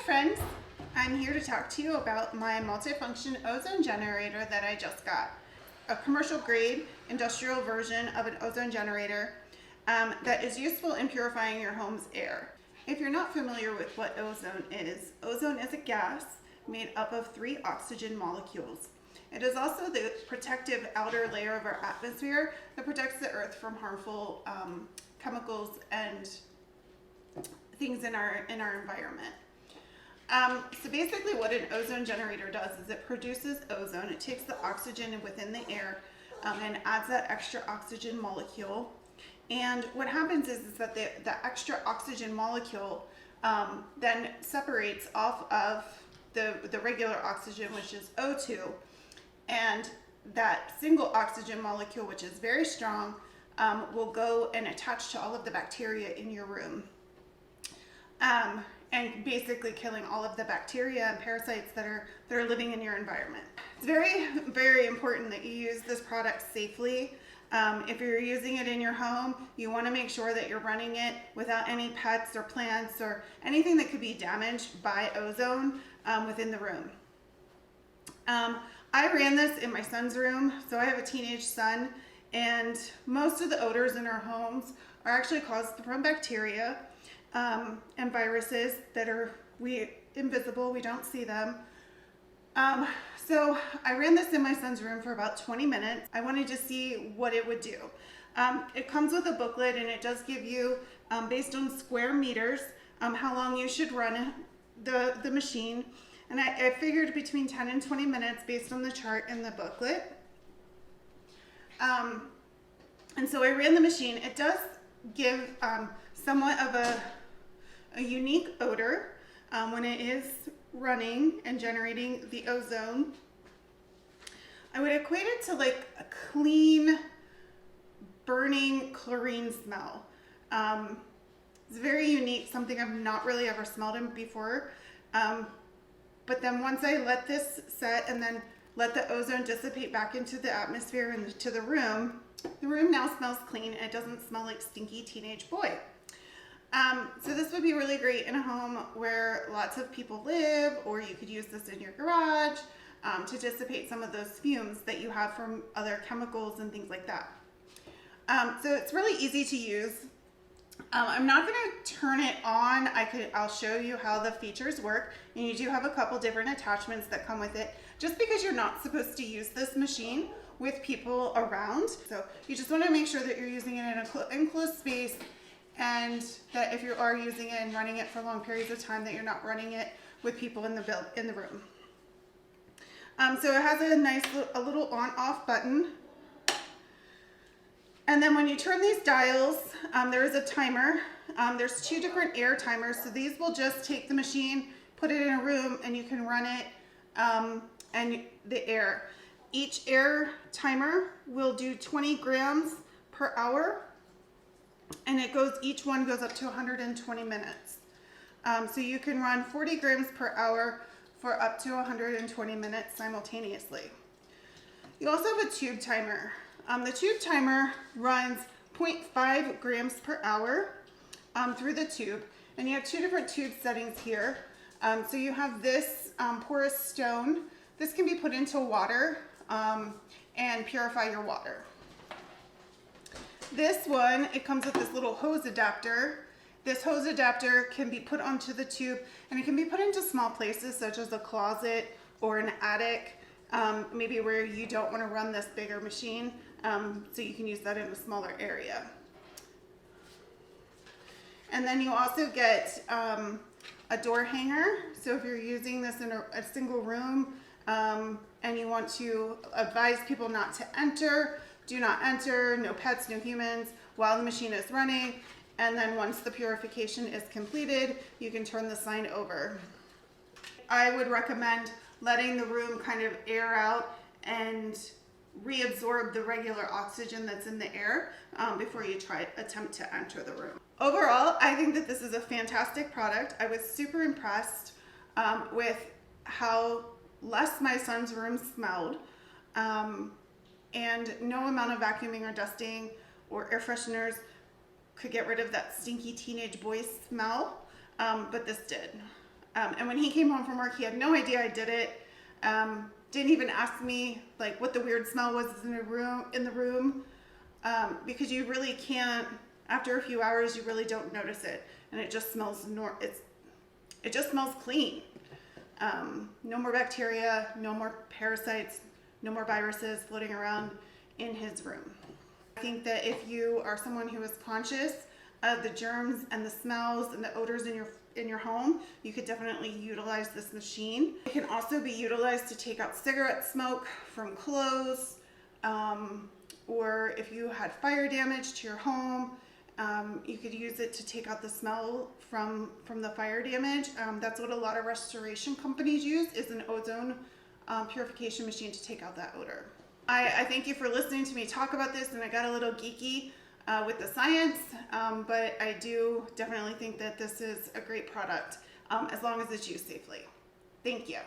friends, I'm here to talk to you about my multifunction ozone generator that I just got. A commercial grade industrial version of an ozone generator that is useful in purifying your home's air. If you're not familiar with what ozone is a gas made up of 3 oxygen molecules. It is also the protective outer layer of our atmosphere that protects the earth from harmful chemicals and things in our environment. So basically what an ozone generator does is it produces ozone. It takes the oxygen within the air and adds that extra oxygen molecule. And what happens is that the extra oxygen molecule then separates off of the regular oxygen, which is O2, and that single oxygen molecule, which is very strong, will go and attach to all of the bacteria in your room. And basically killing all of the bacteria and parasites that are living in your environment. It's very, very important that you use this product safely. If you're using it in your home, you want to make sure that you're running it without any pets or plants or anything that could be damaged by ozone within the room. I ran this in my son's room, so I have a teenage son, and most of the odors in our homes are actually caused from bacteria and viruses that are invisible. We don't see them. So I ran this in my son's room for about 20 minutes. I wanted to see what it would do. It comes with a booklet, and it does give you, based on square meters, how long you should run the machine. And I figured between 10 and 20 minutes based on the chart in the booklet. And so I ran the machine. It does give somewhat of a unique odor when it is running and generating the ozone. I would equate it to like a clean, burning chlorine smell. It's very unique, something I've not really ever smelled before. But then once I let this set and then let the ozone dissipate back into the atmosphere and to the room now smells clean, and it doesn't smell like stinky teenage boy. So this would be really great in a home where lots of people live, or you could use this in your garage to dissipate some of those fumes that you have from other chemicals and things like that. So it's really easy to use. I'm not going to turn it on. I'll show you how the features work, and you do have a couple different attachments that come with it, just because you're not supposed to use this machine with people around. So you just want to make sure that you're using it in an enclosed space, and that if you are using it and running it for long periods of time, that you're not running it with people in the room. So it has a little on-off button. And then when you turn these dials, there is a timer. There's 2 different air timers. So these will just take the machine, put it in a room, and you can run it and the air. Each air timer will do 20 grams per hour, and each one goes up to 120 minutes. So you can run 40 grams per hour for up to 120 minutes simultaneously. You also have a tube timer. The tube timer runs 0.5 grams per hour through the tube, and you have 2 different tube settings here. So you have this porous stone. This can be put into water and purify your water. This one, it comes with this little hose adapter. This hose adapter can be put onto the tube, and it can be put into small places such as a closet or an attic, maybe where you don't want to run this bigger machine. So you can use that in a smaller area. And then you also get a door hanger. So if you're using this in a single room and you want to advise people not to enter, do not enter, no pets, no humans, while the machine is running. And then once the purification is completed, you can turn the sign over. I would recommend letting the room kind of air out and reabsorb the regular oxygen that's in the air before you attempt to enter the room. Overall, I think that this is a fantastic product. I was super impressed with how less my son's room smelled, and no amount of vacuuming or dusting or air fresheners could get rid of that stinky teenage boy smell, but this did. And when he came home from work, he had no idea I did it. Didn't even ask me like what the weird smell was in the room, because you really can't. After a few hours, you really don't notice it, and it just smells it just smells clean. No more bacteria, no more parasites, no more viruses floating around in his room. I think that if you are someone who is conscious of the germs and the smells and the odors in your home, you could definitely utilize this machine. It can also be utilized to take out cigarette smoke from clothes, or if you had fire damage to your home, you could use it to take out the smell from the fire damage. That's what a lot of restoration companies use, is an ozone purification machine to take out that odor. I thank you for listening to me talk about this, and I got a little geeky with the science, but I do definitely think that this is a great product, as long as it's used safely. Thank you.